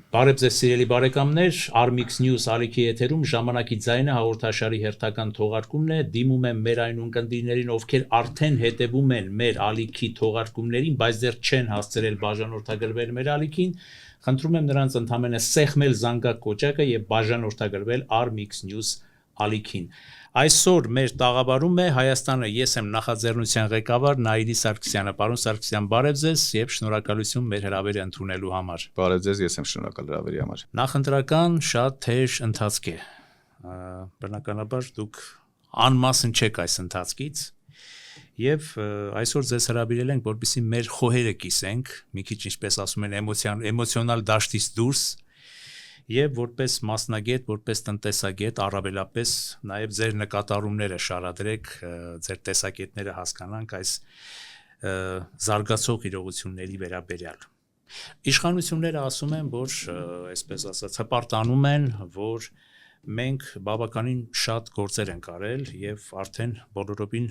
Բարև ձեզ սիրելի բարեկամներ, Armix News ալիքի եթերում ժամանակի ձայնը հաղորդաշարի հերթական թողարկումն է, դիմում եմ մեր այն ունկնդիրներին, ովքեր արդեն հետևում են մեր ալիքի թողարկումներին, բայց դեռ չեն հասցրել բաժանորդագրվել մեր ալիքին, խնդրում եմ նրանց ընդամենը սեղմել զանգակ կոճակը եւ բաժանորդագրվել Armix News ալիքին։ Այսօր մեր տաղավարում է Հայաստանը, ես եմ նախաձեռնության ղեկավար Նայիրի Սարգսյանը։ Պարոն Սարգսյան, բարև ձեզ եւ շնորհակալություն մեր հրավերը ընդունելու համար։ Բարև ձեզ, ես եմ շնորհակալ հրավերի համար։ Նախընտրական շատ թեժ ընթացք է։ Բնականաբար դուք անմասն չեք այս ընթացքից եւ այսօր ձեզ հրավիրել ենք, որպեսզի մեր խոհերը կիսենք, մի քիչ ինչպես ասում են, էմոցիոնալ դաշտից դուրս եւ որպես մասնագետ, որպես տնտեսագետ, առավելապես նաեւ ձեր նկատառումները շարադրեք, ձեր տեսակետները հասկանանք այս զարգացող իրողությունների վերաբերյալ։ Իշխանությունները ասում են, որ այսպես ասած հպարտանում են, որ մենք բավականին շատ գործեր ենք արել եւ արդեն բոլորովին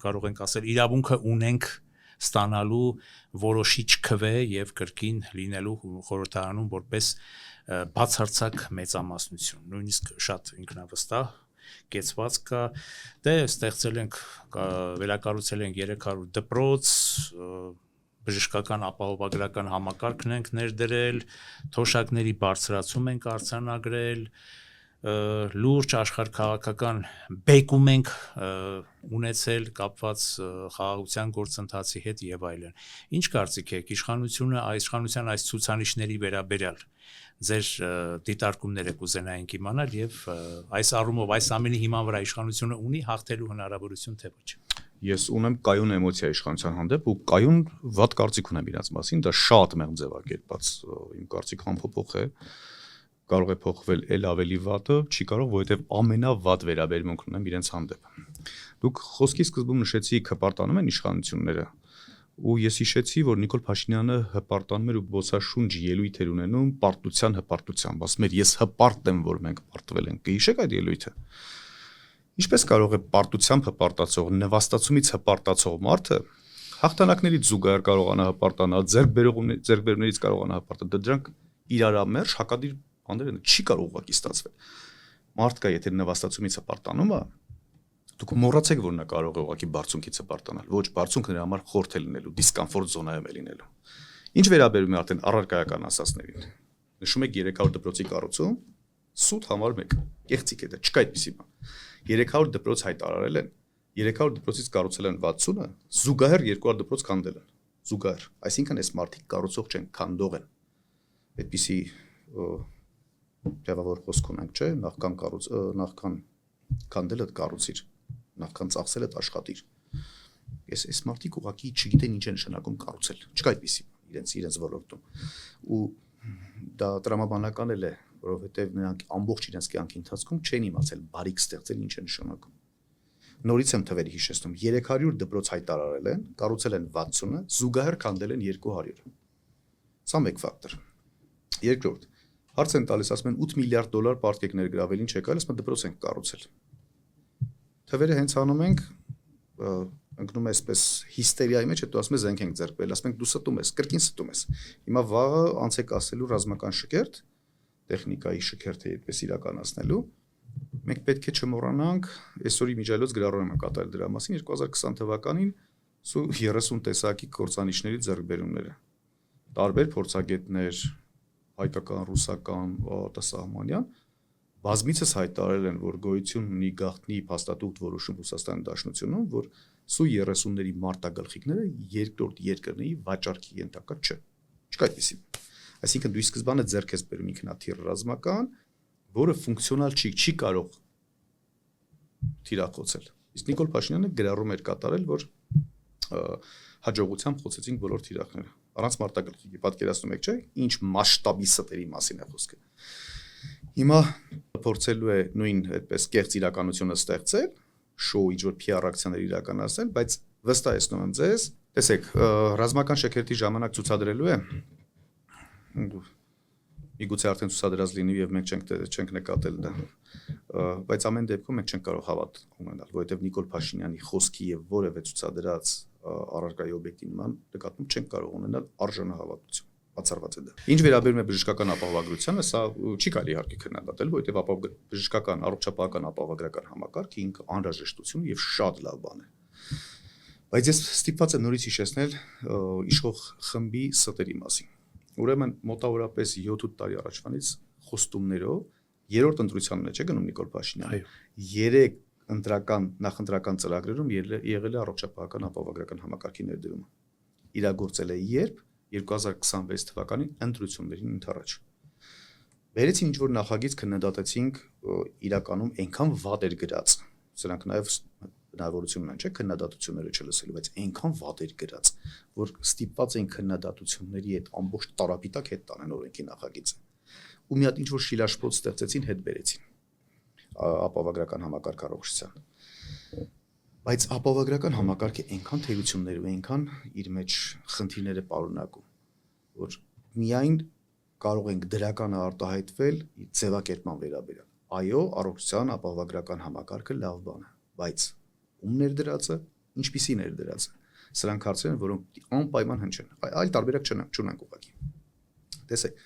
կարող ենք ասել իրավունքը ունենք ստանալու որոշիչ քվե եւ կրկին լինելու խորհրդարանում որպես բացարձակ մեծամասնություն, նույնիսկ շատ ինքնավստահ կեցված կա, դե ստեղծել ենք, վերակառուցել ենք 300 դպրոց, բժշկական ապահովագրական համակարգն ենք ներդրել, թոշակների բարձրացում ենք արձանագրել, լուրջ աշխարհքաղաքական բեկում ենք ունեցել կապված խաղաղության գործընթացի հետ եւ այլն։ Ինչ կարծիք եք իշխանության այս ցուցանիշների վերաբերյալ ձեր դիտարկումները կուզենայինք իմանալ եւ այս առումով այս ամենի հիման վրա իշխանությունը ունի հաղթելու հնարավորություն թե ոչ։ Ես ունեմ կայուն էմոցիա իշխանության հանդեպ ու կայուն վատ կարծիք ունեմ իրաց մասին, դա շատ մեղմ ձևակերպած իմ կարծիքը ամփոփող է, կարող է փոխվել ել ավելի վատը, չի կարող, որովհետեւ ամենավատ վերաբերմունք ունեմ իրենց հանդեպ։ Դուք խոսքի սկզբում նշեցիք հպարտանում են իշխանությունները, ու ես հիշեցի, որ Նիկոլ Փաշինյանը հպարտանում էր ու բոցաշունչ ելույթ էր ունենում պարտության հպարտությամբ, ասում էր ես հպարտ եմ, որ մենք պարտվել ենք։ Կհիշեք այդ ելույթը։ Ինչպես կարող է պարտությամբ հպարտացող, նվաստացումից հպարտացող մարդը հաղթանակներից զուգահեռ կարողանա հպարտանալ, ձեռքբերումներից կարողանա հպարտանալ, դրանք իրարամերժ հակադիր բաներ են, չի կարող ուղղակի ստացվել։ Մարդկա, եթե նվաստացումից հպարտանում է, դուք մոռացեք, որ նա կարող է ուղղակի բարձունքից հպարտանալ, ոչ բարձունքը նրա համար խորթ է լինելու, դիսկոմֆորտ զոնայում է լինելու։ Ինչ վերաբերում է արդեն առարկայական ասածներին։ Նշում եք 300 դպրոցի կառուցում, սուտ համար 1, կեղծիք է դա, չկա այդպիսի բան։ 300 դպրոց հայտարարել են, 300 դպրոցից կառուցել են 60-ը, զուգահեռ 200 դպրոց քանդել են։ Զուգահեռ, այսինքն այս մարդիկ կառուցող չեն, քանդող են։ Այդպիսի ձևավոր խոսք ունենք, չէ՞, նախքան քանդելը կառուցիր, նախքան ծախսելը աշխատիր։ Այս մարդիկ ուղղակի չգիտեն ինչ է նշանակում կառուցել։ Չկա այդպիսի իրենց ոլորտում։ Ու դա տրամաբանական էլ է, որովհետև նրանք ամբողջ իրենց կյանքի ընթացքում չեն իմացել բարիք ստեղծել ինչ է նշանակում։ Նորից եմ թվերի հիշեցնում, 300 դպրոց հայտարարել են, կառուցել են 60-ը, զուգահեռ քանդել են 200-ը։ Սա մեկ ֆակտոր։ Երկրորդ, հարց են տալիս, ասում են 8 միլիարդ դոլար պարտք ներգրավել, ինչ եկալ, ասում են դպրոց ենք կառուցել։ Թվերը հենց անում ենք, ընկնում է այսպես հիստերիայի մեջ, հետո ասում է զենք ենք ձեռք բերել, ասում ենք դու ստում ես, կրկին ստում ես։ Հիմա վաղը անցեք ասելու ռազմական շքերթ, տեխնիկայի շքերթ է այդպես իրականացնելու։ Մենք պետք է չմոռանանք, այսօրի միջայլոց գրառում եմ կատարել դրա մասին 2020 թվականին 30 տեսակի կործանիչների ձեռքբերումները։ Տարբեր փորձագետներ, հայկական, ռուսական, արտասահմանյան բազմիցս հայտարարել են, որ գոյություն ունի գաղտնի փաստաթուղթ որոշում Ռուսաստանի Դաշնությունում, որ Սու-30-ների մարտագլխիկները երկրորդ երկրների վաճառքի ենթակա չէ։ Չկա այդպիսի։ Այսինքն դու ի սկզբանե ձեռք ես բերում ինքնաթիռ ռազմական, որը ֆունկցիոնալ չի կարող թիրախոցել։ Իսկ Նիկոլ Փաշինյանը գրառում էր կատարել, որ հաջողությամբ խոցեցինք բոլոր թիրախները։ Առանց մարտագլխիկի պատկերացնում եք, չէ՞, ինչ մասշտաբի ստերի մասին է խոսքը։ Հիմա փորձելու է նույն այդպես կեղծ իրականությունը ստեղծել, շոու ինչ-որ PR ակցիաներ իրականացնել, բայց վստահեցնում եմ ձեզ, տեսեք, ռազմական շքերթի ժամանակ ցուցադրելու է, միգուցե արդեն ցուցադրած լինի եւ մենք չենք նկատել դա, բայց ամեն դեպքում մենք չենք կարող հավատ ունենալ, որովհետեւ Նիկոլ Փաշինյանի խոսքի եւ որևէ ցուցադրած առարկայի օբյեկտի նման նկատմամբ չենք կարող ունենալ արժանահավատություն։ բացառված է դա։ Ինչ վերաբերում է բժշկական ապահովագրությանը, սա չի կարելի իհարկե քննադատել, որովհետև բժշկական առողջապահական ապահովագրական համակարգը ինքը անհրաժեշտություն եւ շատ լավ բան է։ Բայց ես ստիպված եմ նորից հիշեցնել իշխող խմբի ստերի մասին։ Ուրեմն մոտավորապես 7-8 տարի առաջվանից խոստումներով երրորդ ընտրության մեջ է գնում Նիկոլ Փաշինյանը։ 3 նախընտրական ծրագրերում եղել է առողջապահական ապահովագրական համակարգի ներդրումը։ Իրագործել է երբ 2026 թվականի ընտրություններին ընդառաջ։ Վերեցին ինչ-որ նախագիծ քննադատեցինք իրականում այնքան վատ էր գրած։ Սրանք նաև հնարավորություն ունեն, չէ՞, քննադատությունները չլսելու, բայց այնքան վատ էր գրած, որ ստիպված էին քննադատությունների այդ ամբողջ տարապիտակ հետ տանեն օրենքի նախագիծը։ Ու մի հատ ինչ-որ շիլաշփոթ ստեղծեցին, հետ բերեցին ապահովագրական համակարգ առողջության։ Բայց ապահովագրական համակարգը այնքան թերություններ ու այնքան իր մեջ խնդիրներ է պարունակում, որ միայն կարող ենք դրականը արտահայտվել ձևակերպման վերաբերյալ։ Այո, առողջության ապահովագրական համակարգը լավ բան է, բայց ում ներդրածը, ինչպիսի ներդրածը։ Սրանք հարցեր են, որոնք անպայման հնչեն։ Այլ տարբերակ չունենք ուղղակի։ Տեսեք,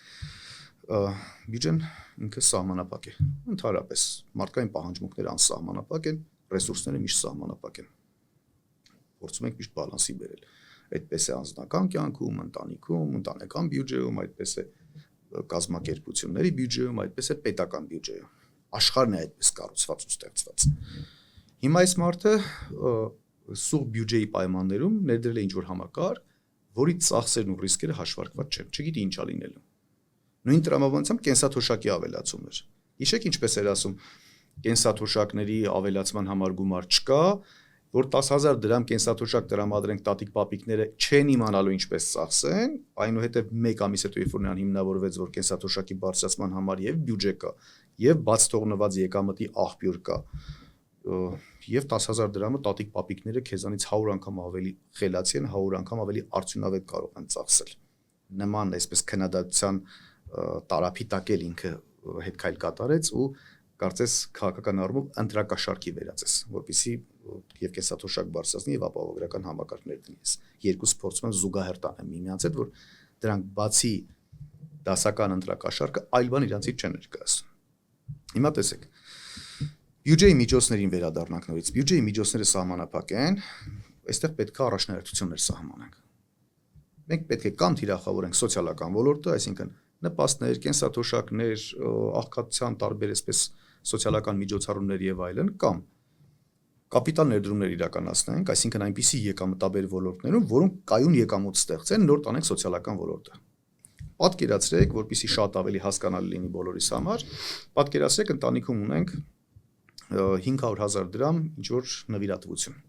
բյուջեն ինքը սահմանապակ է։ Ընդհանրապես մարդկային պահանջմունքները անսահմանապակ են, ռեսուրսները միշտ սահմանապակ են։ Փորձում ենք միշտ բալանսի բերել։ Այդպես է անձնական կյանքում, ընտանիքում, ընտանեկան բյուջեում, այդպես է կազմակերպությունների բյուջեում, այդպես է պետական բյուջեում։ Աշխարհն է այդպես կառուցված ու ստեղծված։ Հիմա այս մարդը սուղ բյուջեի պայմաններում ներդրել է ինչ-որ համակարգ, որի ծախսերն ու ռիսկերը հաշվարկված չեն, չգիտի ինչա լինելու։ Նույն տրամաբանությամբ կենսաթոշակի ավելացումներ։ Հիշեք ինչպես էր ասում, կենսաթոշակների ավելացման համար գումար չկա, որ 10,000 դրամ կենսաթոշակ տրամադրենք տատիկ պապիկները չեն իմանալու ինչպես ծախսեն, այնուհետև 1 ամիս հետո երբ որ նրան հիմնավորվեց, որ կենսաթոշակի բարձրացման համար եւ բյուջե կա, եւ բաց թողնված եկամտի աղբյուր կա, եւ 10,000 դրամը տատիկ պապիկները քեզանից 100 անգամ ավելի խելացի են, 100 անգամ ավելի արդյունավետ կարող են ծախսել։ Նման այսպես քննադատության տարափիտակել ինքը հետքայլ կատարեց ու կարծես քաղաքական առումով ընտրակաշարքի վերածես, որպեսզի եւ կենսաթոշակ բարձրացնի եւ ապահովագրական համակարգներ դնի։ Երկուս փորձում են զուգահեռ տանեն միմյանց հետ, որ դրանք բացի դասական ընտրակաշարքը այլ բան իրանցից չեն ներկայացնում։ Հիմա տեսեք, բյուջեի միջոցներին վերադառնանք նորից։ Բյուջեի միջոցները սահմանափակ են, այստեղ պետք է առաջնահերթություններ սահմանենք։ Մենք պետք է կամ թիրախավորենք սոցիալական ոլորտը, այսինքն նպաստներ, կենսաթոշակներ, աղքատության տարբեր այսպես սոցիալական միջոցառումներ եւ այլն, կամ կապիտալ ներդրումներ իրականացնենք, այսինքն այնպիսի եկամտաբեր ոլորտներում, որոնք կայուն եկամուտ ստեղծեն, նոր տանենք սոցիալական ոլորտը։ Պատկերացրեք, որպեսզի շատ ավելի հասկանալի լինի բոլորիս համար, պատկերացրեք ընտանիքում ունենք 500,000 դրամ ինչ-որ նվիրատվություն,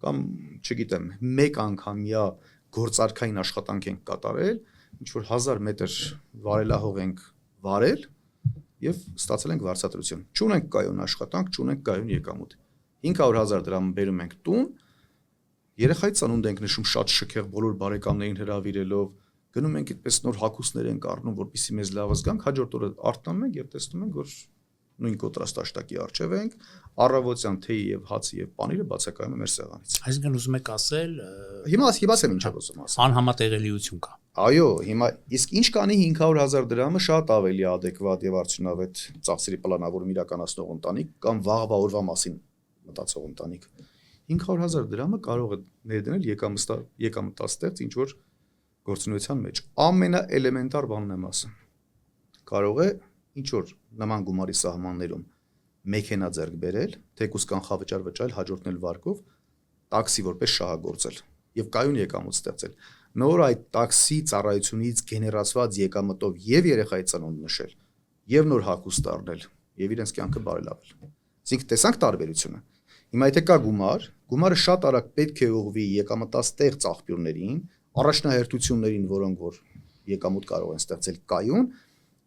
կամ չգիտեմ, մեկ անգամյա գործարքային աշխատանք ենք կատարել, ինչ-որ 1000 մետր վարելահող ենք վարել եւ ստացել ենք վարձատրություն։ Չունենք կայուն աշխատանք, չունենք կայուն եկամուտ։ 500,000 դրամ բերում ենք տուն, երեխայի ծնունդ ենք նշում շատ շքեղ բոլոր բարեկամներին հրավիրելով, գնում ենք այդպես նոր հագուստներ ենք առնում, որպեսզի մեզ լավ զգանք, հաջորդ օրը արտանում ենք եւ տեսնում ենք, որ նույն կոտրաստաշտակի առջև ենք, առավոտյան թեյի եւ հացի եւ պանիրը բացակայում է մեր սեղանից։ Այսինքն ուզում եք ասել, հիմա ասեմ ինչ եմ ուզում ասել։ Անհամատեղելիություն կա։ Այո, հիմա իսկ ինչ կանի 500,000 դրամը շատ ավելի adekvat եւ արդյունավետ ծախսերի պլանավորում իրականացնող ընտանիք կամ վաղվա օրվա մասին մտածող ընտանիք։ 500,000 դրամը կարող է ներդնել եկամտաստեղծ ինչ որ գործունեության մեջ։ Ամենաէլեմենտար բանն եմ ասում։ Կարող է ինչ որ նման գումարի սահմաններում մեքենա ձեռք բերել, թեկուզ կանխավճար վճարել, հաջորդնել վարկով, տաքսի որպես շահագործել եւ կայուն եկամուտ ստեղծել։ Նոր այդ տաքսի ծառայությունից գեներացված եկամտով եւ երեխայի ծնունդ նշել, եւ նոր հագուստ առնել, եւ իրենց կյանքը բարելավել։ Այսինքն տեսանք տարբերությունը։ Հիմա եթե կա գումարը շատ արագ պետք է ուղղվի եկամտաստեղծ աղբյուրներին, առաջնահերթություններին, որոնք որ եկամուտ կարող են ստեղծել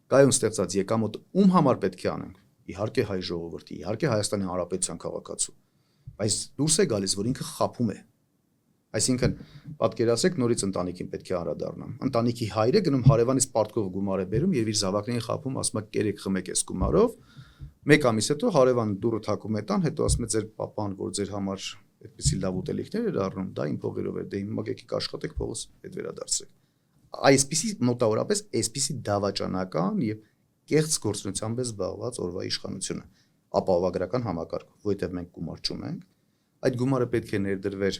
կայուն ստեղծած եկամուտը ում համար պետք է անենք։ Իհարկե հայ ժողովրդի, իհարկե Հայաստանի Հանրապետության քաղաքացու։ Բայց դուրս է գալիս, որ ինքը խափում է։ Այսինքն պատկերացրեք նորից ընտանիքին պետք է անդրադառնամ։ Ընտանիքի հայրը գնում հարևանից պարտքով գումար է բերում եւ իր զավակներին խափում, ասում է կերեք խմեք այս գումարով։ Մեկ ամիս հետո հարևանը դուրը թակում է տան, հետո ասում է ձեր papan, որ ձեր համար այդպեսի լավ ուտելիքներ էր առնում, դա իմ փողերով էր, դե հիմա եկեք աշխատեք փողս հետ վերադարձրեք։ այսպիսի մոտավորապես այսպիսի դավաճանական եւ կեղծ գործունեությամբ է զբաղված օրվա իշխանությունը ապահովագրական համակարգ, որովհետեւ մենք գումար չունենք, այդ գումարը պետք է ներդրվեր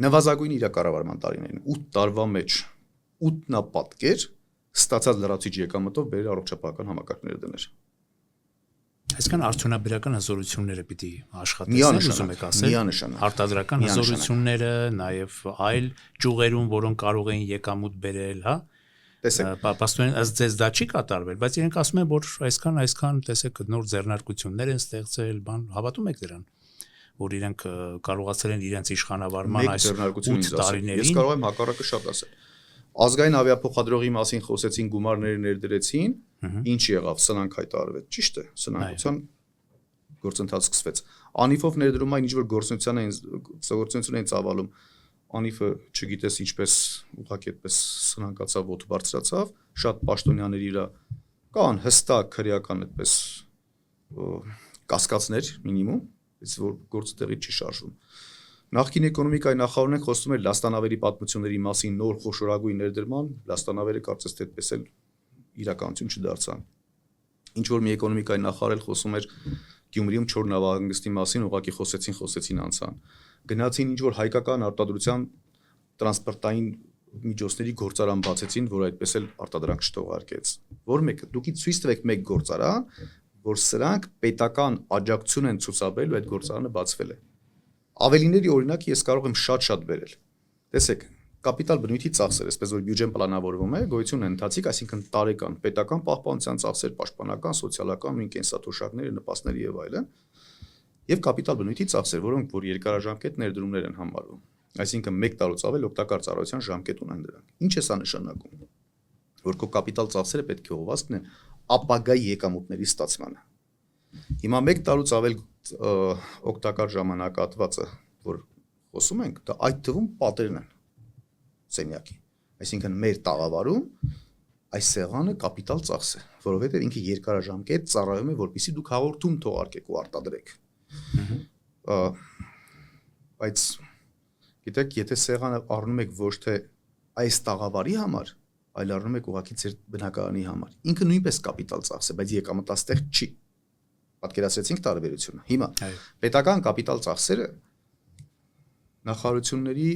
նվազագույն իր կառավարման տարիներին 8 տարվա մեջ 8-նապատկեր ստացած լրացուցիչ եկամտով բերել առողջապահական համակարգները դներ։ Այսքան արդյունաբերական հզորությունները պիտի աշխատեն, ուզում եք ասել, արտադրական հզորությունները, նաև այլ ճյուղերում, որոնք կարող են եկամուտ բերել, հա։ Տեսեք, պաստորեն ըստ ձեզ դա չի կատարվել, բայց իրենք ասում են, որ այսքան, տեսեք, նոր ձեռնարկություններ են ստեղծել, բան, հավատում եք դրան, որ իրենք կարողացել են իրենց իշխանավարման այս 8 տարիներին։ Ես կարող եմ հակառակը շատ ասել։ Ազգային ավիափոխադրողի մասին խոսեցին, գումարները ներդրեցին, ինչ եղավ, սնանք հայտարարվեց, ճիշտ է, սնանկության գործընթաց սկսվեց։ Անիֆով ներդրում այն ինչ որ գործունեություն են ծավալում, Անիֆը չգիտես ինչպես ուղղակի այդպես սնանկացավ, ոտը բարձրացավ, շատ պաշտոնյաներ իրա կան հստակ քրեական այդպես կասկածներ մինիմում, բայց որ գործը տեղի չի շարժվում։ Նախկին էկոնոմիկայի նախարարն խոսում էր լաստանավերի պատմությունների մասին նոր խոշորագույն ներդրման, լաստանավերը կարծես թե այդպես էլ իրականություն չդարձան։ Ինչ որ մի էկոնոմիկայի նախարար խոսում էր Գյումրիում 4 նավահանգստի մասին, ուղղակի խոսեցին անցան։ Գնացին ինչ որ հայկական արտադրության տրանսպորտային միջոցների գործարան բացեցին, որ այդպես էլ արտադրանք չթողարկեց։ Որ մեկը դուք ցույց տվեք մեկ գործարան, որ սրանք պետական աջակցություն են ցուցաբերել ու այդ գործարանը բացվել է։ Ավելիների օրինակի ես կարող եմ շատ բերել։ Տեսեք, կապիտալ բնույթի ծախսեր, այսպես որ բյուջեն պլանավորվում է, գոյություն են ընթացիկ, այսինքն տարեկան պետական պահպանության ծախսեր, պաշտպանական, սոցիալական, կենսաթոշակները, նպաստներ եւ այլն, եւ կապիտալ բնույթի ծախսեր, որոնք որ երկարաժամկետ ներդրումներ են համարվում։ Այսինքն 1 տարուց ավել օգտակար ծառայության ժամկետ ունեն դրանք։ Ինչ է սա նշանակում։ Որ քո կապիտալ ծախսերը պետք է ուղղված լինեն ապագա եկամուտների ստացմանը։ Հիմա 1 տարուց ավել օգտակար ժամանակահատվածը, որ խոսում ենք, դա այդ թվում պատերն են սենյակի։ Այսինքն մեր տաղավարում այս սեղանը կապիտալ ծախս է, որովհետև ինքը երկարաժամկետ ծառայում է, որպեսզի դուք հաղորդում թողարկեք ու արտադրեք։ Բայց գիտեք, եթե սեղանը առնում եք ոչ թե այս տաղավարի համար, այլ առնում եք ուղղակի ձեր բնակարանի համար, ինքը նույնպես կապիտալ ծախս է, բայց եկամտաստեղծ չի։ Պատկերացրեցինք տարբերությունը։ Հիմա պետական կապիտալ ծախսերը նախարարությունների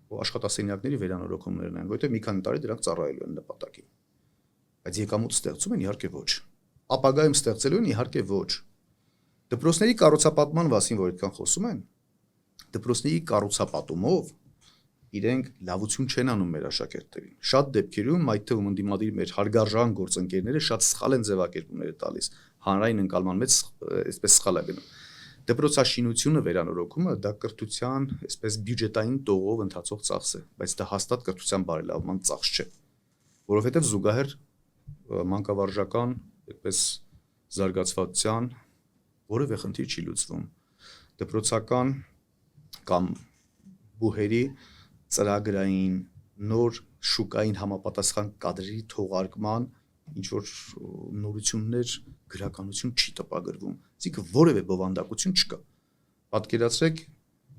ու աշխատասենյակների վերանորոգումներն են, որովհետև մի քանի տարի դրանք ծառայելու են նպատակին։ Բայց եկամուտ ստեղծում են իհարկե ոչ։ Ապագայում ստեղծելու են իհարկե ոչ։ Դպրոցների կառուցապատման մասին, որ այդքան խոսում են, դպրոցների կառուցապատումով իրենք լավություն չեն անում մեր աշակերտներին։ Շատ դեպքերում, այդ թվում ընդդիմադիր մեր հարգարժան գործընկերները շատ սխալ են ձևակերպումները տալիս, հանրային ընկալման մեջ այսպես սխալ է գնում։ Դպրոցաշինությունը վերանորոգումը դա կրթության, այսպես բյուջետային տողով ընթացող ծախս է, բայց դա հաստատ կրթության բարելավման ծախս չէ, որովհետև զուգահեռ մանկավարժական, այդպես զարգացվածության որևէ խնդիր չի լուծվում։ Դպրոցական կամ բուհերի ծրագրային նոր շուկային համապատասխան կադրերի թողարկման ինչ որ նորություններ գրականություն չի տպագրվում, այսինքն որևէ բովանդակություն չկա։ Պատկերացրեք,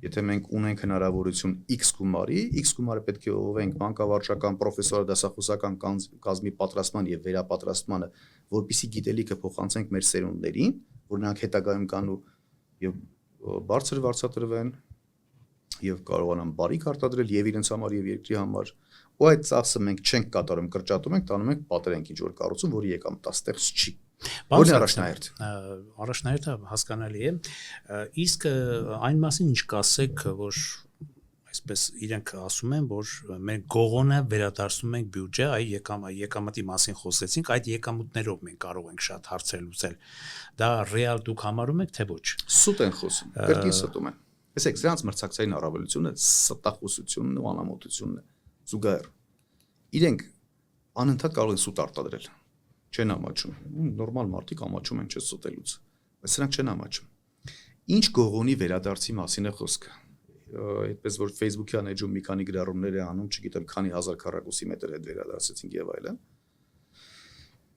եթե մենք ունենք հնարավորություն X գումարը պետք է ուղղենք մանկավարժական, պրոֆեսորադասախոսական կազմի պատրաստման եւ վերապատրաստմանը, որպիսի գիտելիքը փոխանցենք մեր սերունդներին, որ նրանք հետագայում կան ու եւ բարձր վարձատրվեն եւ կարողանան բարիք արտադրել եւ իրենց համար եւ երկրի համար, ու այդ ծախսը մենք չենք կատարում, կրճատում ենք, տանում ենք պատերենք ինչ որ կառուցում, որի եկամտաստեղծ չի։ Որն առաջնահերթ։ Առաջնահերթը հասկանալի է։ Իսկ այն մասին ինչ կասեք, որ այսպես իրենք ասում են, որ մենք գողոնը վերադարձնում ենք բյուջե, այ եկամտի մասին խոսեցինք, այդ եկամուտներով մենք կարող ենք շատ հարցեր լուծել։ Դա ռեալ դուք համարում եք, թե ոչ։ Սուտ են խոսում, կրկին ստում են։ Տեսեք, սրանց մրցակցային առավելությունը ստախոսությունն ու անամոթությունն է։ Զուգահեռ իրենք անընդհատ կարող են սուտ արտադրել, չեն ամաչում, նորմալ մարդիկ ամաչում են չես սուտելուց, բայց սրանք չեն ամաչում։ Ինչ գողոնի վերադարձի մասին է խոսքը, այդպես որ Facebook-յան էջում մի քանի գրառումներ է անում, չգիտեմ քանի հազար քառակուսի մետր հետ վերադարձեցինք եւ այլն,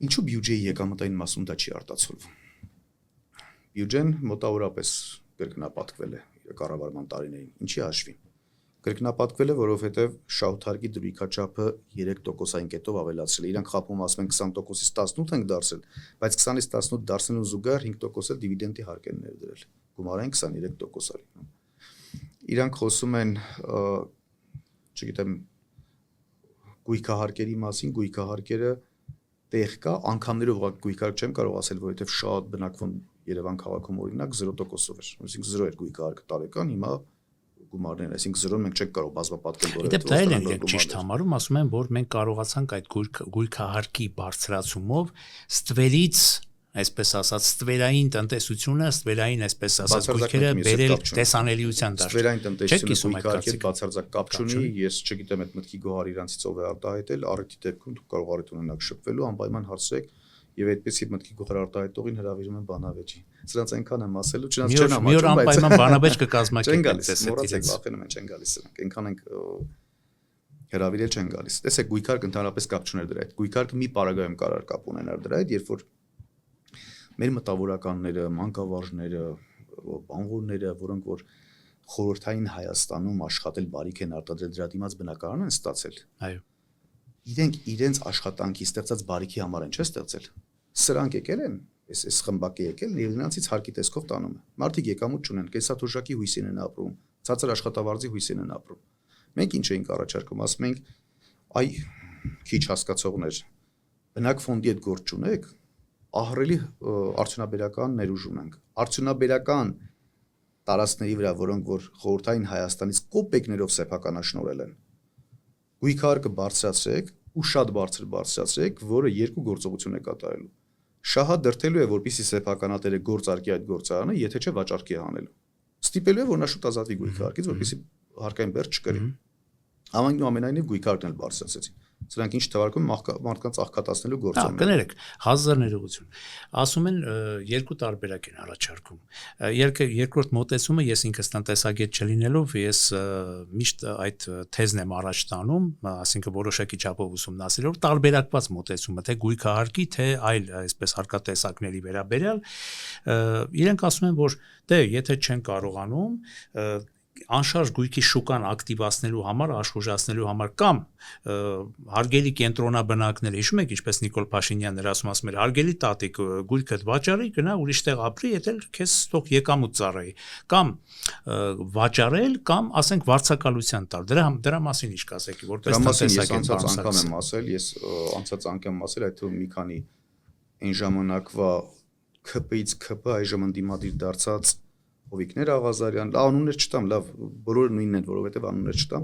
ինչու բյուջեի եկամտային մասում դա չի արտացոլվում։ Բյուջեն մոտավորապես կրկնապատկվել է կառավարման տարիներին, ինչի հաշվին։ Կրկնապատկվել է, որովհետև շահութարկի դրույքաչափը 3%-ային կետով ավելացրել է։ Իրանք խաբում ասում են 20%-ից 18 ենք դարձել, բայց 20-ից 18 դարձնելու զուգահեռ 5% դիվիդենդի հարկ են ներդրել։ Գումարային 23% արի։ Իրանք խոսում են, չգիտեմ, գույքահարկերի մասին, գույքահարկերը տեղ կա, անգամներով գույքահարկ չեմ կարող ասել, որովհետև շատ բնակվում Երևան քաղաքում օրինակ 0%-ով էր, այսինքն 0 էր գույքահարկը տարեկան, հիմա գումարներն, այսինքն 0-ն մենք չենք կարող բազմապատկել որևէ։ Իդեպ դա էլ են ճիշտ համարում, ասում են, որ մենք կարողացանք այդ գույքահարկի բարձրացումով ստվերից, այսպես ասած, ստվերային տնտեսությունը, ստվերային, այսպես ասած, գույքերը բերել տեսանելիության դաշտ։ Ստվերային տնտեսությունը գույքահարկի բացարձակ կապ չունի, ես չգիտեմ այդ մտքի գոհար իրանցից ով է արտահայտել, առիթի դեպքում դուք կարող առիթ ունենաք շփվելու, անպայման հարցրեք եւ այդպեսի մտքի գոհար արտահայտողին հրավիրում են բանավեճի։ Սրանց այնքան եմ ասելու, չնայած չեն համաչում, բայց անպայման բանավեճ կկազմակերպենք, մոռացեք, վախենում են, չեն գալիս սրանք, այնքան ենք հրավիրել չեն գալիս։ Տեսեք, գույքարկը ընդհանրապես կապ չուներ դրա հետ։ Գույքարկը մի պարագայում կարար կապ ունենար դրա հետ, երբ որ մեր մտավորականները, մանկավարժները, բանվորները, որոնք որ խորհրդային Հայաստանում աշխատել բարիք են արտադրել դրա դիմաց բնակարան են ստացել։ Այո։ Իրենք իրենց աշխատանքի ստեղծած բարիքի համար են չէ ստեղծել։ Սրանք եկել են, այս խմբակը եկել, եւ նրանցից հարկի տեսքով տանում է։ Մարդիկ եկամուտ չունեն, կեսաթոշակի հույսին են ապրում, ցածր աշխատավարձի հույսին են ապրում։ Մենք ինչ էինք առաջարկում, ասում ենք, այ քիչ հասկացողներ, բնակ ֆոնդի հետ գործ չունեք, ահռելի արդյունաբերական ներուժ ունենք։ Արդյունաբերական տարածքների վրա, որոնք որ խորհրդային Հայաստանից կոպեկներով սեփականաշնորհել են, գույքահարկը բարձրացրեք ու շատ բարձր բարձրացրեք, որը երկու գործողություն է կատարելու։ Շահը դրթելու է, որպեսզի սեփականատերը գործարկի այդ գործարանը, եթե չէ վաճառքի է հանելու։ Ստիպելու է, որ նա շուտ ազատվի գույքահարկից, որպեսզի հարկային բեռ չկրի։ Ամենայնիվ գույքահարկն էլ բարձրացրեցին։ Սրանք ինչ թվարկում մարդկանց աղքատացնելու գործոն։ Կներեք, հազար ներողություն։ Ասում են երկու տարբերակ են առաջարկում։ Երկրորդ մոտեցումը ես ինքս տնտեսագետ չլինելով, ես միշտ այդ թեզն եմ առաջ տանում, ասինքն որոշակի չափով ուսումնասիրելով տարբերակված մոտեցումը, թե գույքահարկի, թե այլ այսպես հարկատեսակների վերաբերյալ, իրենք ասում են, որ դե եթե չեն կարողանում անշարժ գույքի շուկան ակտիվացնելու համար, աշխուժացնելու համար կամ հարգելի կենտրոնաբնակները, հիշում եք, ինչպես Նիկոլ Փաշինյանն էր ասում էր, հարգելի տատիկ, գույքդ վաճառի, գնա ուրիշ տեղ ապրի, եթե քեզ ստող եկամուտ ծառայի, կամ վաճառել, կամ ասենք վարձակալության տալ։ Դրա մասին ինչ կասեք, որպես տնտեսագետ անգամ եմ ասել, ես անցած անգամ եմ ասել, այդ թվում մի քանի այն ժամանակվա ՔՊ-ից ՔՊ այժմ ընդդիմադիր դարձած Հովիկներ Աղազարյան, անուններ չտամ, լավ, բոլորը նույնն են, որովհետև անուններ չտամ։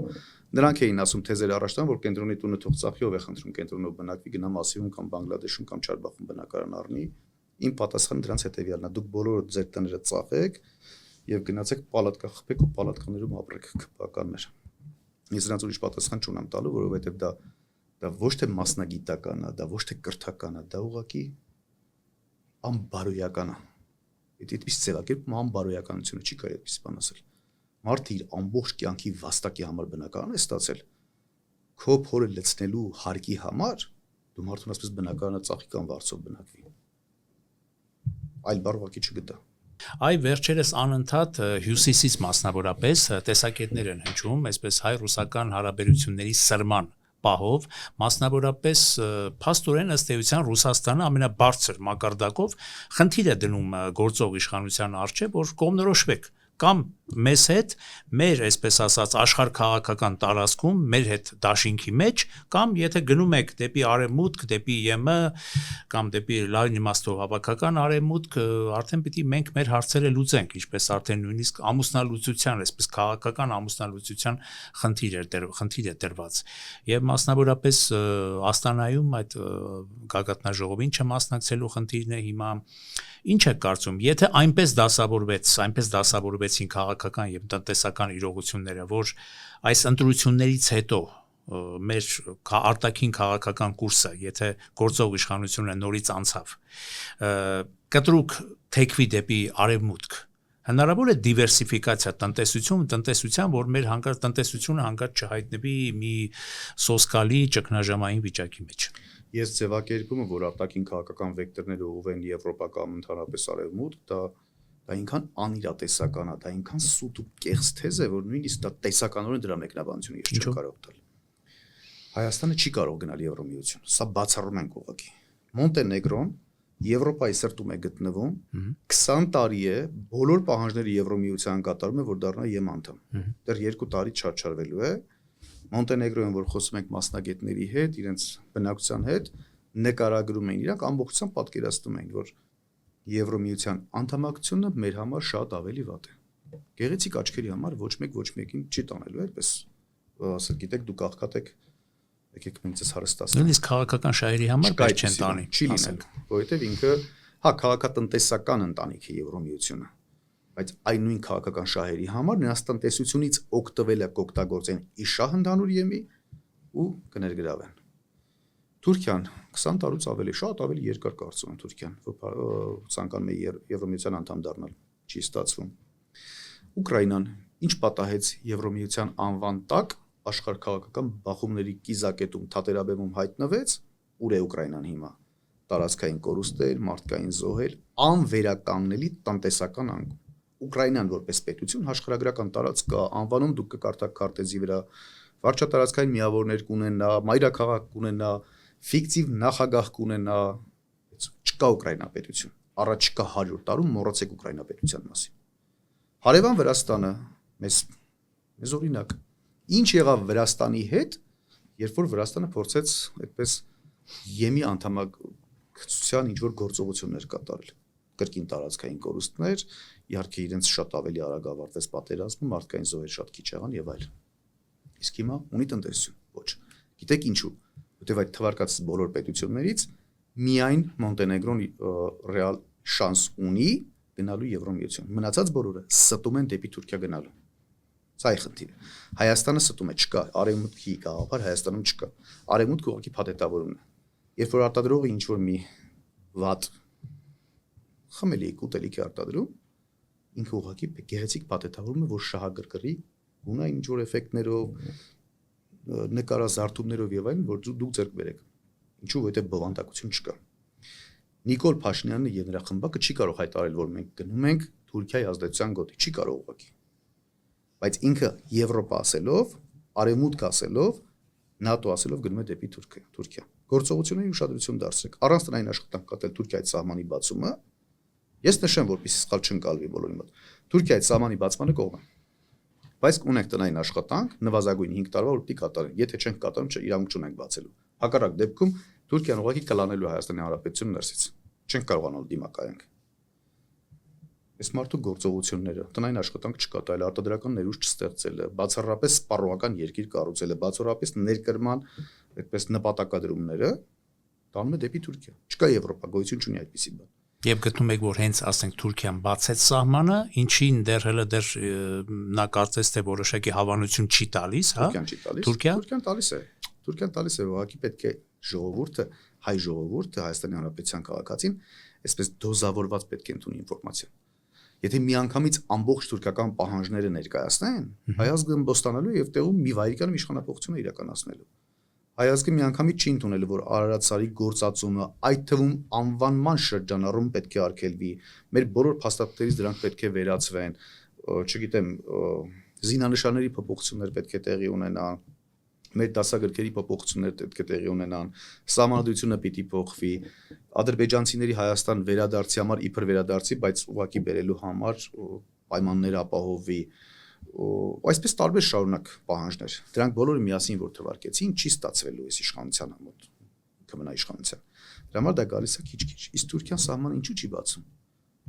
Նրանք էին ասում թեզեր առաջ տան, որ կենտրոնի տունը թող ծախի, ով է խնդրում կենտրոնով բնակվի, գնա Մասիվում կամ Բանգլադեշում կամ Չարբախում բնակարան առնի։ Իմ պատասխանը դրանց հետևյալն է. դուք բոլորը ձեր տները ծախեք եւ գնացեք պալատկա խփեք ու պալատկաներում ապրեք քպականներ։ Ես նրանց ուրիշ պատասխան չունեմ տալու, որովհետև դա ոչ թե մասնագիտական է, դա ոչ թե կրթական է, դա ուղղակի անբարոյական է։ Այդպես ձևակերպում անբարոյականությունը չի կարելի այդպես բան ասել։ Մարդը իր ամբողջ կյանքի վաստակի համար բնակարան է ստացել։ Քո փորը լցնելու հարկի համար դու մարդուն ասես բնակարանը ծախի կամ վարձով բնակվի։ Այլ բառ ուղղակի չգտա։ Այ վերջերս անընդհատ հյուսիսից մասնավորապես տեսակետներ են հնչում, այսպես հայ-ռուսական հարաբերությունների սրման պահով, մասնավորապես փաստորեն ըստ էության Ռուսաստանը ամենաբարձր մակարդակով խնդիր է դնում գործող իշխանության առջև, որ կողմնորոշվեք կամ մեզ հետ, մեր այսպես ասած աշխարհքաղաքական տարածքում, մեր հետ դաշինքի մեջ, կամ եթե գնում եք դեպի արևմուտք, դեպի ԵՄ կամ դեպի լայն իմաստով հավաքական արևմուտք, արդեն պիտի մենք մեր հարցերը լուծենք, ինչպես արդեն նույնիսկ ամուսնալուծության, այսպես քաղաքական ամուսնալուծության խնդիր է դրված։ Եվ մասնավորապես Աստանայում այդ գագաթնաժողովին չմասնակցելու խնդիրն է հիմա։ Ինչ է կարծում, եթե այնպես դասավորվեցին քաղաքական եւ տնտեսական իրողությունները, որ այս ընտրություններից հետո մեր արտաքին քաղաքական կուրսը, եթե գործող իշխանությունը նորից անցավ, կտրուկ թեքվի դեպի արևմուտք, հնարավոր է դիվերսիֆիկացիա տնտեսության, որ մեր հանկարծ տնտեսությունը հանկարծ չհայտնվի մի սոսկալի ճգնաժամային վիճակի մեջ։ Ես ձևակերպումը, որ արտաքին քաղաքական վեկտորները ուղղվեն Եվրոպա կամ ընդհանրապես արևմուտք, դա դա այնքան անիրատեսական է, դա այնքան սուտ ու կեղծ թեզ է, որ նույնիսկ դա տեսականորեն դրա մեկնաբանությունը ես չեմ կարող տալ։ Հայաստանը չի կարող գնալ Եվրոմիություն, սա բացառում ենք ուղղակի։ Մոնտենեգրոն Եվրոպայի սրտում է գտնվում, 20 տարի է բոլոր պահանջները Եվրոմիության կատարում է, որ դառնա ԵՄ անդամ։ Դեռ 2 տարի չարչարվելու է։ Մոնտենեգրոյին, որ խոսում ենք մասնագետների հետ, իրենց բնակության հետ, նկարագրում էին, իրանք ամբողջությամբ պատկերացնում էին, որ Եվրոմիության անդամակցությունը մեր համար շատ ավելի վատ է։ Գեղեցիկ աչքերի համար ոչ մեկին չի տանելու, այդպես ասել, գիտեք, դուք աղքատ եք, եկեք մենք ձեզ հարստացնենք։ Նույնիսկ քաղաքական շահերի համար պետք չեն տանի, չի լինելու, որովհետև ինքը քաղաքատնտեսական ընտանիք է Եվրոմիությունը, բայց այն նույն քաղաքական շահերի համար նրանց տնտեսությունից օգտվել է կօգտագործեն իշահ ընդհանուր ԵՄ-ի ու կներգրավեն։ Թուրքիան 20 տարուց ավելի երկար կարծում եմ Թուրքիան, որ ցանկանում է Եվրոմիության անդամ դառնալ, չի ստացվում։ Ուկրաինան ինչ պատահեց Եվրոմիության անվան տակ աշխարհքաղաքական բախումների կիզակետում թատերաբեմում հայտնվեց, ուր է Ուկրաինան հիմա։ Տարածքային կորուստներ, մարդկային զոհեր, անվերականգնելի տնտեսական անկում։ Ուկրաինան որպես պետություն աշխարհագրական տարածք կա, անվանում դուք կկարդաք քարտեզի վրա, վարչատարածքային միավորներ կունենա, մայրաքաղաք կունենա, ֆիկտիվ նախագահ կունենա, չկա Ուկրաինա պետություն։ Առաջիկա 100 տարում մոռացեք Ուկրաինա պետության մասին։ Հարևան Վրաստանը մեզ օրինակ ինչ եղավ Վրաստանի հետ, երբ որ Վրաստանը փորձեց այդպես ԵՄ-ի անդամակցության ինչ որ գործողություններ կատարել։ Կրկին տարածքային կորուստներ, իհարկե իրենց շատ ավելի արագ ավարտվեց պատերազմը, մարդկային զոհեր շատ քիչ եղան եւ այլն։ Իսկ հիմա ունի տնտեսություն, ոչ։ Գիտեք ինչու։ Որտեւ այդ թվարկած բոլոր պետություններից միայն Մոնտենեգրոն ռեալ շանս ունի գնալու Եվրոմիություն։ Մնացած բոլորը ստում են դեպի Թուրքիա գնալու։ Սա է խնդիրը։ Հայաստանը ստում է, չկա, արևմուտքի գաղափար Հայաստանում չկա։ Արևմուտքը ուղղակի փաթեթավորումն է։ Երբ որ արտադրողը ինչ որ մի վատ խմելի ուտելիք է արտադրում, ինքը ուղղակի գեղեցիկ փաթեթավորում է, որ շահագրգռի գունային ինչ որ էֆեկտներով, նկարազարդումներով եւ այլն, որ դուք ձեռք բերեք։ Ինչու՞, որովհետեւ բովանդակություն չկա։ Նիկոլ Փաշինյանը եւ նրա խմբակը չի կարող հայտարարել, որ մենք գնում ենք Թուրքիայի ազդեցության գոտի, չի կարող ուղղակի։ Բայց ինքը Եվրոպա ասելով, Արևմուտք ասելով, ՆԱՏՕ ասելով գնում է դեպի Թուրքիա։ Գործողությունների ուշադրություն դարձրեք։ Առանց տնային աշխատանք կատարել Թուրքիայի սահմանի բացումը, ես նշեմ, որպեսզի սխալ չընկալվի բոլորի մոտ։ Թուրքիայի սահմանի բացմանը կողմ է։ Բայց ունենք տնային աշխատանք, նվազագույն 5 տարվա որպեսզի կատարեն։ Եթե չենք կատարում, իրավունք չունենք բացելու։ Հակառակ դեպքում Թուրքիան ուղղակի կլանելու Հայաստանի Հանրապետությունը ներսից։ Չենք կարողանալ դիմակայենք։ Այս մարդու գործողությունները, տնային աշխատանք չկատարել, արտադրական ներուժ չստեղծելը, բացառապես սպառողական երկիր կառուցելը, բացառապես ներկրման այդպես նպատակադրումները տանում է դեպի Թուրքիա։ Չկա Եվրոպա, գոյություն չունի այդպիսի բան։ Եվ գտնում եք, որ հենց ասենք Թուրքիան բացեց սահմանը, ինչին դեռ նա կարծես թե որոշակի հավանություն չի տալիս, հա? Թուրքիան տալիս է։ Թուրքիան տալիս է, ուղղակի պետք է ժողովուրդը, հայ ժողովուրդը, Հայաստանի Հանրապետության քաղաքացին, այսպես դոզավորված պետք է ընդունի ինֆորմացիա։ Եթե միանգամից ամբողջ թուրքական պահանջները ներկայացնեն, հայ ազգը ըմբոստանալու եւ տեղում մի վայրիկյան իշխանապողություն է իրականացնելու։ Հայ ազգը միանգամից չի ընդունելու, որ Արարատսարի գործածումը, այդ թվում անվանման շրջանառում պետք է արգելվի։ Մեր բոլոր փաստաթղթերից դրանք պետք է վերացվեն, չգիտեմ, զինանշանների փոփոխություններ պետք է տեղի ունենան, մեր դասագրքերի փոփոխություններ պետք է տեղի ունենան, սահմանադրությունը պիտի փոխվի, ադրբեջանցիների Հայաստան վերադարձի համար իբր վերադարձի, բայց ուղղակի բերելու համար պայմաններ ապահովվի, այսպես տարբեր շարունակ պահանջներ։ Դրանք բոլորը միասին որ թվարկեցին, չի ստացվելու այս իշխանության մոտ, կմնա իշխանության։ Դրա համար դա գալիս է քիչ-քիչ։ Իսկ Թուրքիան սահմանը ինչու չի բացում։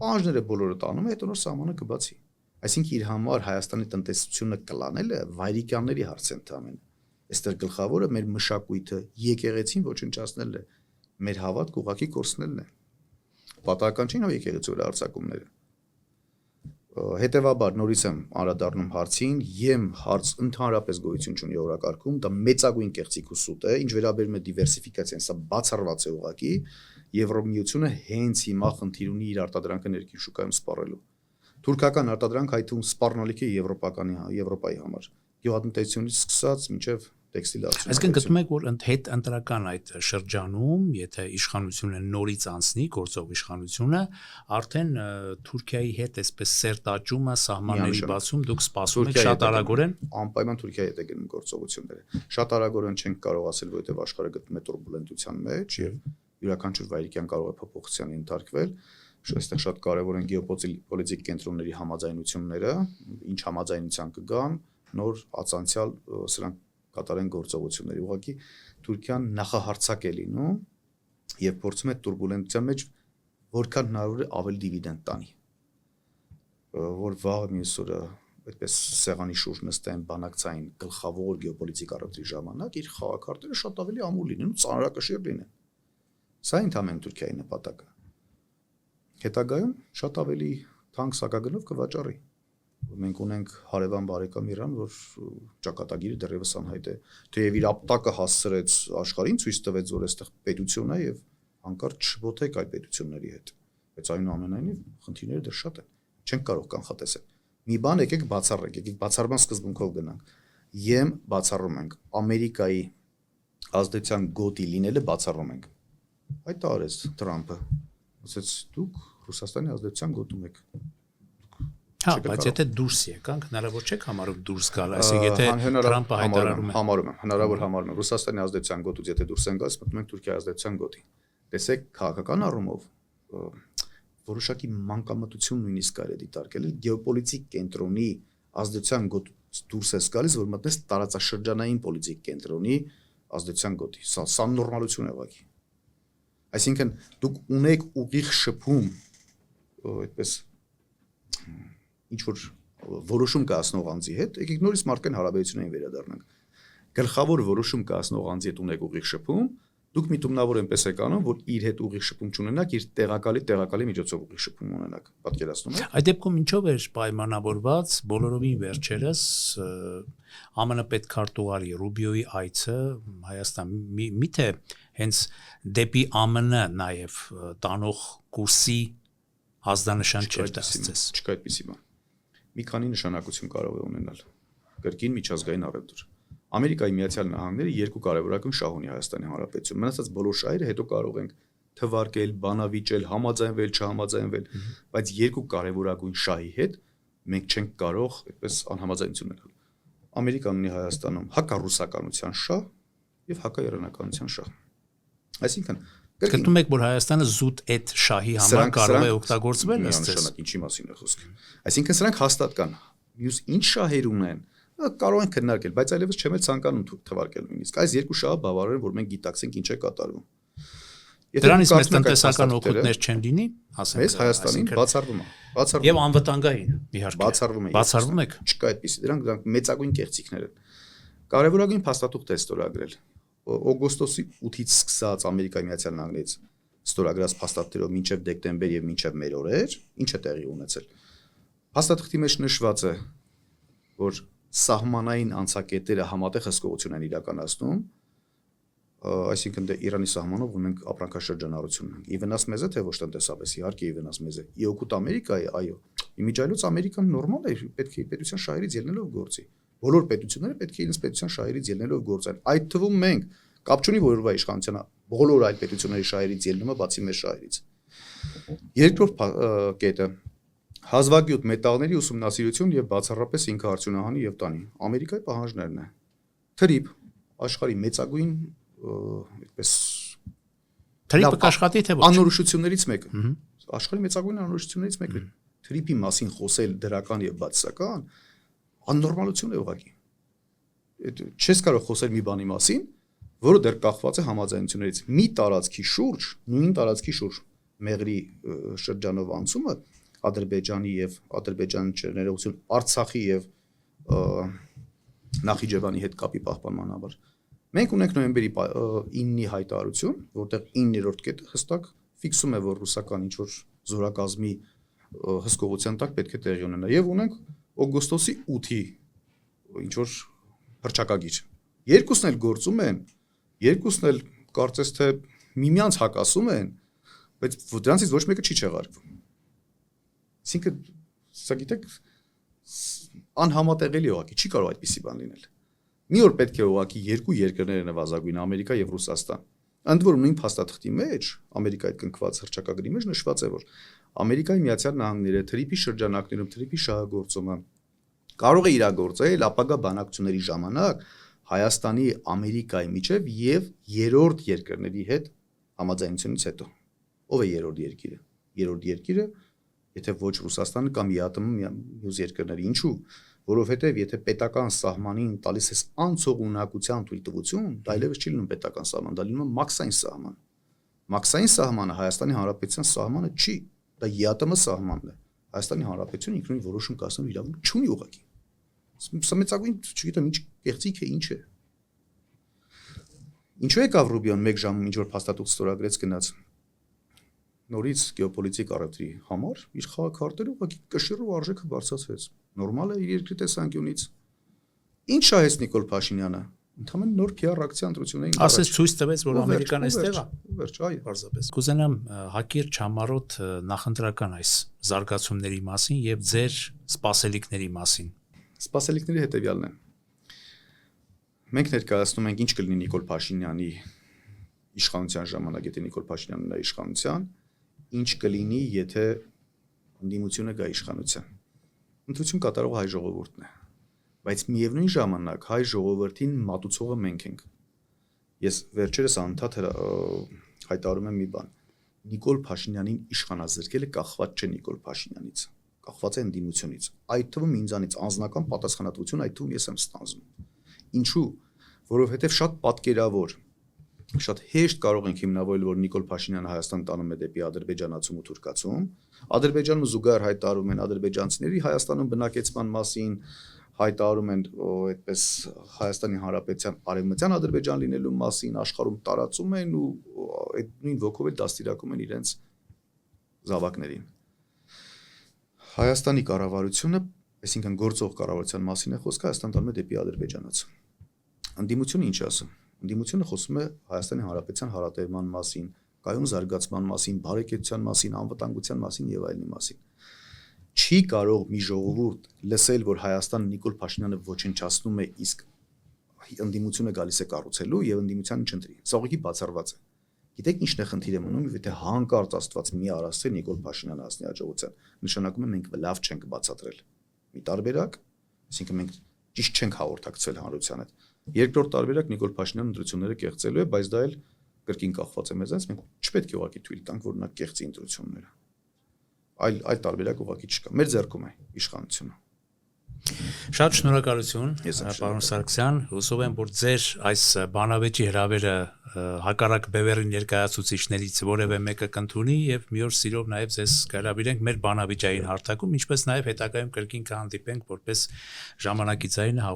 Պահանջները բոլորը տանում է, հետո նոր սահմանը կբացի։ Այսինքն իր համար Հայաստանի տնտեսությունը կլանելը վայրիկյանների հարց է ընդհանրապես։ Այստեղ գլխավորը մեր մշակույթը, եկեղեցին ոչնչացնելն է, մեր հավատքը ուղղակի կորցնելն է։ Պատահական չէ նո եկեղեցու վրա արձակումները։ Հետևաբար նորից եմ անդրադառնում հարցին, ԵՄ հարց ընդհանրապես գոյություն չունի օրակարգում, դա մեծագույն կեղծիք ու սուտ է, ինչ վերաբերում է դիվերսիֆիկացիան, սա բացառված է ուղղակի, Եվրոմիությունը հենց հիմա խնդիր ունի իր արտադրանքը ներքին շուկայում սպառելու։ Թուրքական արտադրանք հայտում սպառնալիք է Եվրոպայի համար։ Գյուղատնտեսությունից սկսած մինչև տեքստիլ արդյունաբերություն։ Այսինքն գտնում եք, որ հետ ընտրական այդ շրջանում, եթե իշխանությունը նորից անցնի, գործող իշխանությունը, արդեն Թուրքիայի հետ այսպես սերտաճումը, սահմանների բացում դուք սպասում եք շատ արագորեն։ Անպայման Թուրքիայի հետ է գնում գործողությունները։ Շատ արագորեն չենք կարող ասել, որովհետև աշխարհը գտնում է տուրբուլենտության մեջ եւ յուրաքանչյուր վայրկյան կարող է փոփոխության ենթարկվել։ Այստեղ շատ կարևոր են գեոպոլիտիկ կենտրոնների համաձայնությունները, ինչ համաձայնության կգան, նոր ածանցյալ սրանք կատարեն գործողությունների։ Ուղղակի Թուրքիան նախահարցակ է լինում եւ փորձում է տուրբուլենտության մեջ որքան հնարավոր է ավելի դիվիդենդ տանի։ Որ վաղ մյուս օրը այդպես սեղանի շուրջ նստեն բանակցային գլխավոր գեոպոլիտիկ առևտրի ժամանակ իր խաղակարտերը շատ ավելի ամուր լինեն ու ծանրակշիռ լինեն։ Սա ընդհանրեն Թուրքիայի նպատակը։ Հետագայում շատ ավելի թանկ սակագնով կվաճառի։ Մենք ունենք հարևան բարեկամ Իրան, որ ճակատագիրը դեռևս անհայտ է, թեև իր ապտակը հասցրեց աշխարհին, ցույց տվեց, որ այստեղ պետություն է եւ հանկարծ չբոթեք այդ պետությունների հետ։ Բայց այնուամենայնիվ խնդիրները դեռ շատ են։ Չենք կարող կանխատեսել։ Մի բան եկեք բացառենք, եկեք բացառման սկզբունքով գնանք։ Եմ բացառում ենք Ամերիկայի ազդեցության գոտի լինելը բացառում ենք։ Այդ արեց Թրամփը։ Ասեց դուք Ռուսաստանի ազդեցության գոտում եք։ Հա, բայց եթե դուրս եկանք, հնարավոր չէ համարում դուրս գալ, այսինքն եթե Թրամփը հայտարարում է, համարում եմ, հնարավոր համարում եմ Ռուսաստանի ազդեցության գոտուց եթե դուրս են գալիս, մտնում ենք Թուրքիայի ազդեցության գոտի։ Տեսեք, քաղաքական առումով որոշակի մանկամտություն նույնիսկ կարելի է դիտարկել, գեոպոլիտիկ կենտրոնի ազդեցության գոտուց դուրս ես գալիս, որ մտնես տարածաշրջանային պոլիտիկ կենտրոնի ազդեցության գոտի։ Սա նորմալություն է ուղղակի։ Այսինքն դուք ունեք ուղիղ շփում այդպես ինչ որ որոշում կայացնող անձի հետ, եկեք նորից մարդկային հարաբերություններին վերադառնանք։ Գլխավոր որոշում կայացնող անձի հետ ունեք ուղիղ շփում, դուք միտումնավոր այնպես եք անում, որ իր հետ ուղիղ շփում չունենաք, իր տեղակալի միջոցով ուղիղ շփում ունենաք։ Պատկերացնում եք։ Այդ դեպքում ինչով էր պայմանավորված բոլորովին վերջերս ԱՄՆ պետքարտուղարի Ռուբիոյի այցը Հայաստան, միթե հենց դեպի ԱՄՆ նաև տանող կուրսի ազդանշան չէր դասցես։ Չկա այդպիսի բան։ Մի քանի նշանակություն կարող է ունենալ։ Կրկին միջազգային առևտուր։ Ամերիկայի Միացյալ Նահանգները երկու կարևորագույն շահ ունի Հայաստանի Հանրապետություն։ Մնացած բոլոր շահերը հետո կարող ենք թվարկել, բանավիճել, համաձայնվել, չհամաձայնվել, բայց երկու կարևորագույն շահի հետ մենք չենք կարող այդպես անհամաձայնություն ունենալ։ Ամերիկան ունի Հայաստանում հակառուսականության շահ եւ հակաիրանականության շահ։ Այսինքն գտնում եք, որ Հայաստանը զուտ այդ շահի համար կարող է օգտագործվել ըստ ինչի մասին է խոսքը։ Այսինքն սրանք հաստատ կան։ Մյուս ինչ շահեր ունեն, կարող են քննարկել, բայց այլևս չեմ ցանկանում թվարկել նույնիսկ։ Այս երկու շահը բավարար է, որ մենք գիտակցենք ինչ է կատարվում։ Դրանից մեծ տնտեսական օգուտներ չեն լինի, ասենք։ Այս Հայաստանին բացառվում է։ Եվ անվտանգային, իհարկե։ Բացառվում է։ Չկա այդպեսի, դրանք մեծագույն կեղծիքներ են։ Կարևորագույն փաստաթուղթ է ստորագրել։ Օգոստոսի 8-ից սկսած Ամերիկայի Միացյալ Նահանգներից ստորագրած փաստաթղթերով մինչև դեկտեմբեր եւ մինչև մեր օրեր, ինչ է տեղի ունեցել։ Փաստաթղթի մեջ նշված է, որ սահմանային անցակետերը համատեղ հսկողություն են իրականացնում, այսինքն դե Իրանի սահմանով ունենք ապրանքաշրջանառություն ունենք։ Ի վնաս մեզ է, թե ոչ տնտեսապես, իհարկե ի վնաս մեզ է։ Ի օգուտ Ամերիկայի, այո։ Իմիջիայլոց Ամերիկան նորմալ է, պետք է պետության շահերից ելնելով գործի։ Բոլոր պետությունները պետք է իրենց պետության շահերից ելնելով գործեն։ Այդ թվում մենք կապ չունի որևէ իշխանության բոլոր այլ պետությունների շահերից ելնումը բացի մեր շահերից։ Երկրորդ կետը հազվագյուտ մետաղների ուսումնասիրություն եւ բացառապես ինքնարդյունահանի եւ տանի։ Ամերիկայի պահանջներն է։ Թրիփ աշխարհի մեծագույն այդպես թրիփը կաշխատի թե ոչ։ Անորոշություններից մեկը։ Աշխարհի մեծագույն անորոշություններից մեկը։ Թրիփի մասին խոսել դրական եւ բացասական աննորմալություն է ուղղակի։ Չես կարող խոսել մի բանի մասին, որը դեռ կախված է համաձայնություններից։ Մի տարածքի շուրջ, նույն տարածքի շուրջ Մեղրի շրջանով անցումը Ադրբեջանի եւ Ադրբեջանի ներողություն Արցախի եւ Նախիջևանի հետ կապի պահպանման համար։ Մենք ունենք նոյեմբերի 9-ի հայտարարություն, որտեղ 9-րդ կետը հստակ ֆիքսում է, որ ռուսական ինչ-որ զորակազմի հսկողության տակ պետք է տեղի ունենա եւ ունենք օգոստոսի 8-ի ինչ-որ հռչակագիր։ Երկուսն էլ գործում են, երկուսն էլ կարծես թե միմյանց հակասում են, բայց դրանցից ոչ մեկը չի չեղարկվում։ Այսինքն, սա գիտեք, անհամատեղելի ուղղակի չի կարող այդպիսի բան լինել։ Մի օր պետք է ուղղակի երկու երկրները նվազագույն Ամերիկա եւ Ռուսաստան։ Ընդ որում նույն փաստաթղթի մեջ, Ամերիկայի կնքված հռչակագրի մեջ նշված է, որ Ամերիկայի Միացյալ Նահանգները թրիփի շրջանակներում թրիփի շահագործումը կարող է իրագործել ապագա բանակցությունների ժամանակ Հայաստանի, Ամերիկայի միջև եւ երրորդ երկրների հետ համաձայնությունից հետո։ Ով է երրորդ երկիրը։ Երրորդ երկիրը, եթե ոչ Ռուսաստանը կամ ԵԱՏՄ մյուս երկրների, ինչու՞։ Որովհետեւ եթե պետական սահմանին տալիս ես անցող ունակության թույլտվություն, դա այլևս չի լինում պետական սահման, դա լինում է մաքսային սահման։ Մաքսային սահմանը Հայաստանի Հանրապետության սահմանը չի, դա ԵԱՏՄ սահմանն է։ Հայաստանի Հանրապետությունը ինքնուրույն որոշում կայացնելու իրավունք չունի ուղղակի։ Սա մեծագույն, չգիտեմ, ինչ կեղծիք է, ինչ է։ Ինչու եկավ Ռուբիոն 1 ժամում ինչ որ փաստաթուղթ ստորագրեց գնաց։ Նորից գեոպոլիտիկ առևտրի համար իր խաղաքարտերը ուղղակի կշիռու արժեքը բարձրացրեց։ Նորմալ է իր երկրի տեսանկյունից։ Ինչ շահեց Նիկոլ Փաշինյանը։ Ընդհանրապես նոր PR ակցիա ընտրություններին։ Ասես ցույց տվեց, որ Ամերիկան այստեղ է։ Վերջ, այո, Պարզապես։ Կուզենամ հակիրճ համառոտ նախընտրական այս զարգացումների մասին եւ ձեր սպասելիքների մասին։ Սպասելիքների հետեւյալն են։ Մենք ներկայացնում ենք ինչ կլինի Նիկոլ Փաշինյանի իշխանության ժամանակ, եթե Նիկոլ Փաշինյանն ունի իշխանության, ինչ կլինի, եթե ընդդիմությունը գա իշխանության։ Ընտրություն կատարող հայ ժողովուրդն է, բայց միևնույն ժամանակ հայ ժողովրդին մատուցողը մենք ենք։ Ես վերջերս անդադ հայտարարում եմ մի բան։ Նիկոլ Փաշինյանին իշխանազրկելը կախված չէ Նիկոլ Փաշինյանից, կախված է ընդդիմությունից։ Այդ թվում ինձանից անձնական պատասխանատվություն այդ թվում ես եմ ստանձնում։ Ինչու՞, որովհետև շատ պատկերավոր, շատ հեշտ կարող ենք հիմնավորել, որ Նիկոլ Փաշինյանը Հայաստան տանում է դեպի ադրբեջանացում ու թուրքացում։ Ադրբեջանում զուգահեռ հայտարարում են ադրբեջանցիների Հայաստանում բնակեցման մասին, հայտարարում են այդպես Հայաստանի Հանրապետության արևմտյան Ադրբեջան լինելու մասին, աշխարհում տարածում են ու այդ նույն ոգով էլ դաստիարակում են իրենց զավակներին։ Հայաստանի կառավարությունը, այսինքն գործող կառավարության մասին է խոսքը, Հայաստան տանում է դեպի ադրբեջանացում։ Ընդդիմությունը ինչ ասում։ Ընդդիմությունը խոսում է Հայաստանի Հանրապետության հարատևման մասին, կայուն զարգացման մասին, բարեկեցության մասին, անվտանգության մասին եւ այլնի մասին։ Չի կարող մի ժողովուրդ լսել, որ Հայաստանը Նիկոլ Փաշինյանը ոչնչացնում է, իսկ ընդդիմությունը գալիս է կառուցելու եւ ընդդիմության չընտրի։ Սա ուղղակի բացառված է։ Գիտեք ինչն է խնդիրը մնում, եթե հանկարծ Աստված մի առասցի Նիկոլ Փաշինյանը ասնի հաջողության, նշանակում է մենք լավ չենք բացատրել։ Մի տարբերակ, այսինքն մենք ճիշտ չենք հաղորդակցվել հանրության հետ։ Երկրորդ տարբերակ Նիկոլ Փաշինյանը ընտրությունները կեղծելու է, բայց դա էլ կրկին կախված է մեզանից, մենք չպետք է ուղղակի թույլ տանք, որ նա կեղծի ընտրությունները։ Այլ տարբերակ ուղղակի չկա։ Մեր ձեռքում է իշխանությունը։ Շատ շնորհակալություն, պարոն Սարգսյան, հուսով եմ, որ ձեր այս բանավեճի հրավերը հակառակ բևեռի ներկայացուցիչներից որևէ մեկը կընդունի եւ մի օր սիրով նաեւ ձեզ կհրավիրենք մեր բանավիճային հարթակում, ինչպես նաեւ հետագայում կրկին կհանդիպենք որպես ժամանակի ձայնը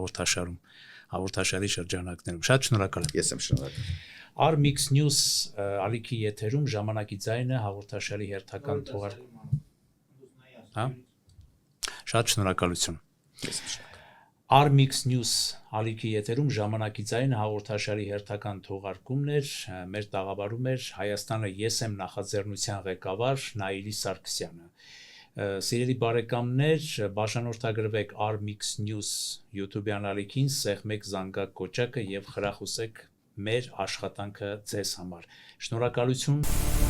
հաղորդաշարի շրջանակներում։ Շատ շնորհակալ եմ։ Ես եմ շնորհակալ։ Armix News ալիքի եթերում ժամանակի ձայնը հաղորդաշարի հերթական թողարկում։ Հա։ Շատ շնորհակալություն։ Armix News ալիքի եթերում ժամանակի ձայնը հաղորդաշարի հերթական թողարկումն էր, մեր տաղավարում էր Հայաստանը ես եմ նախաձեռնության ղեկավար Նաիլի Սարգսյանը։ Սիրելի բարեկամներ, բաժանորդագրվեք Armix News YouTube-յան ալիքին, սեղմեք զանգակ կոճակը եւ խրախուսեք մեր աշխատանքը ձեզ համար։ Շնորհակալություն։